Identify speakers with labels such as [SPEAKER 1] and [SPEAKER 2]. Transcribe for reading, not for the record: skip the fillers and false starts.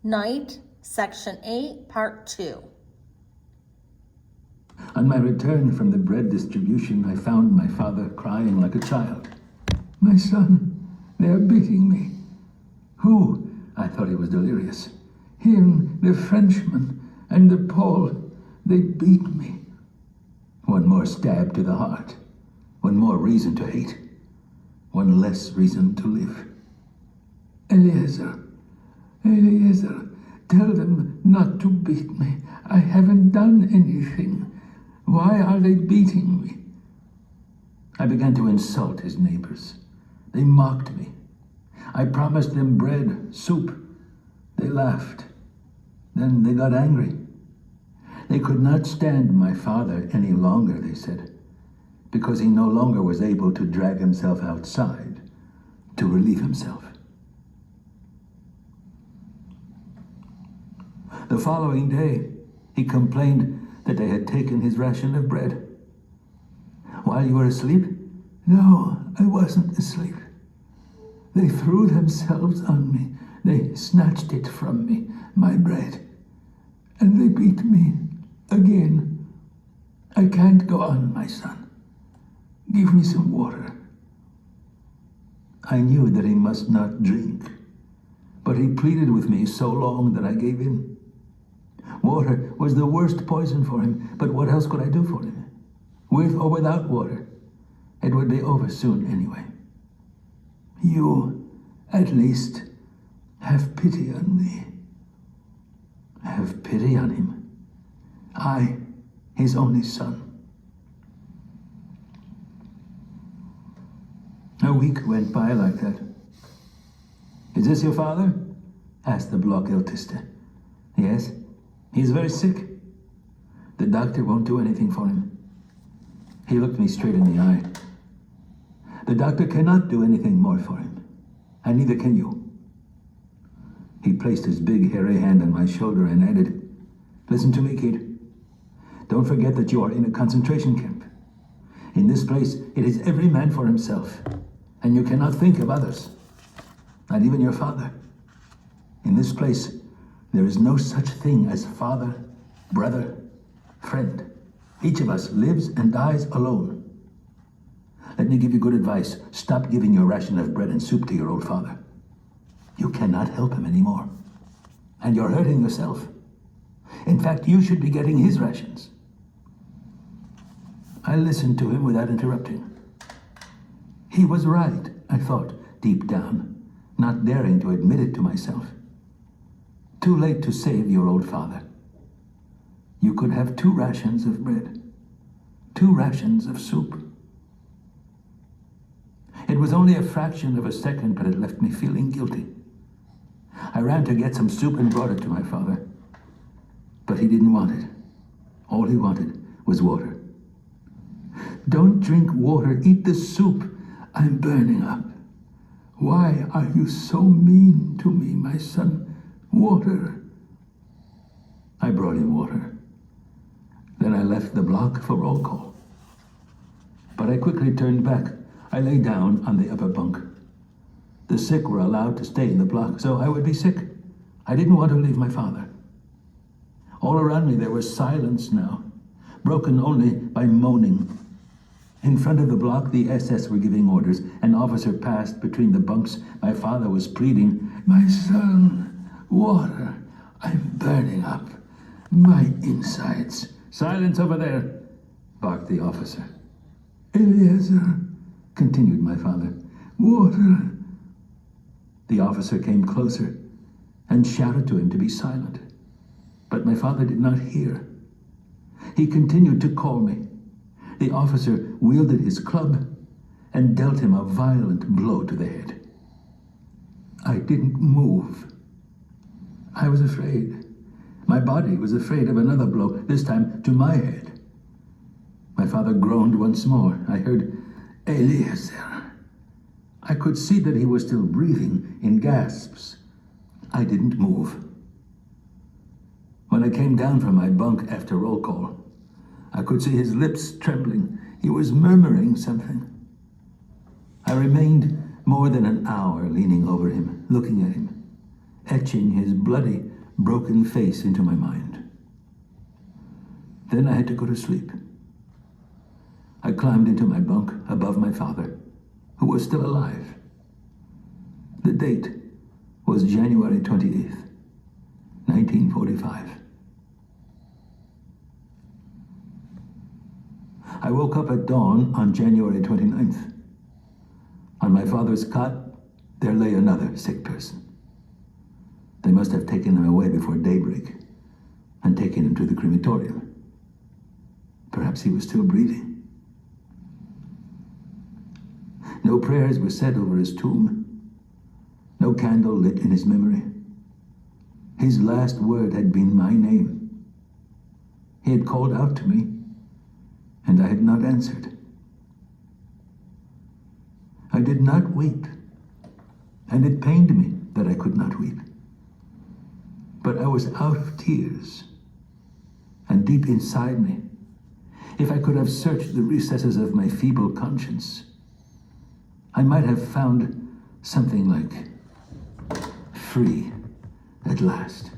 [SPEAKER 1] Night, Section 8, Part 2.
[SPEAKER 2] On my return from the bread distribution, I found my father crying like a child. "My son, they are beating me." "Who?" I thought he was delirious. "Him, the Frenchman, and the Paul. They beat me." One more stab to the heart. One more reason to hate. One less reason to live. "Eliezer, Eliezer, tell them not to beat me. I haven't done anything. Why are they beating me?" I began to insult his neighbors. They mocked me. I promised them bread, soup. They laughed. Then they got angry. They could not stand my father any longer, they said, because he no longer was able to drag himself outside to relieve himself. The following day, he complained that they had taken his ration of bread. "While you were asleep?" "No, I wasn't asleep. They threw themselves on me. They snatched it from me, my bread. And they beat me again. I can't go on, my son. Give me some water." I knew that he must not drink, but he pleaded with me so long that I gave in. Water was the worst poison for him, but what else could I do for him? With or without water, it would be over soon anyway. "You, at least, have pity on me." Have pity on him? I, his only son. A week went by like that. "Is this your father?" asked the Blockälteste. "Yes. He's very sick. The doctor won't do anything for him." He looked me straight in the eye. "The doctor cannot do anything more for him, and neither can you." He placed his big hairy hand on my shoulder and added, "Listen to me, kid. Don't forget that you are in a concentration camp. In this place, it is every man for himself, and you cannot think of others, not even your father. In this place, there is no such thing as father, brother, friend. Each of us lives and dies alone. Let me give you good advice. Stop giving your ration of bread and soup to your old father. You cannot help him anymore. And you're hurting yourself. In fact, you should be getting his rations." I listened to him without interrupting. He was right, I thought, deep down, not daring to admit it to myself. Too late to save your old father. You could have 2 rations of bread, 2 rations of soup. It was only a fraction of a second, but it left me feeling guilty. I ran to get some soup and brought it to my father. But he didn't want it. All he wanted was water. "Don't drink water, eat the soup. I'm burning up. Why are you so mean to me, my son? Water." I brought him water. Then I left the block for roll call. But I quickly turned back. I lay down on the upper bunk. The sick were allowed to stay in the block, so I would be sick. I didn't want to leave my father. All around me there was silence now, broken only by moaning. In front of the block, the SS were giving orders. An officer passed between the bunks. My father was pleading, "My son, water. I'm burning up. My insides." "Silence over there," barked the officer. "Eliezer," continued my father, "water." The officer came closer and shouted to him to be silent. But my father did not hear. He continued to call me. The officer wielded his club and dealt him a violent blow to the head. I didn't move. I was afraid. My body was afraid of another blow, this time to my head. My father groaned once more. I heard, "Eliezer." I could see that he was still breathing in gasps. I didn't move. When I came down from my bunk after roll call, I could see his lips trembling. He was murmuring something. I remained more than an hour leaning over him, looking at him. etching his bloody, broken face into my mind. Then I had to go to sleep. I climbed into my bunk above my father, who was still alive. The date was January 28th, 1945. I woke up at dawn on January 29th. On my father's cot, there lay another sick person. They must have taken him away before daybreak and taken him to the crematorium. Perhaps he was still breathing. No prayers were said over his tomb. No candle lit in his memory. His last word had been my name. He had called out to me, and I had not answered. I did not weep, and it pained me that I could not weep. But I was out of tears, and deep inside me, if I could have searched the recesses of my feeble conscience, I might have found something like free at last.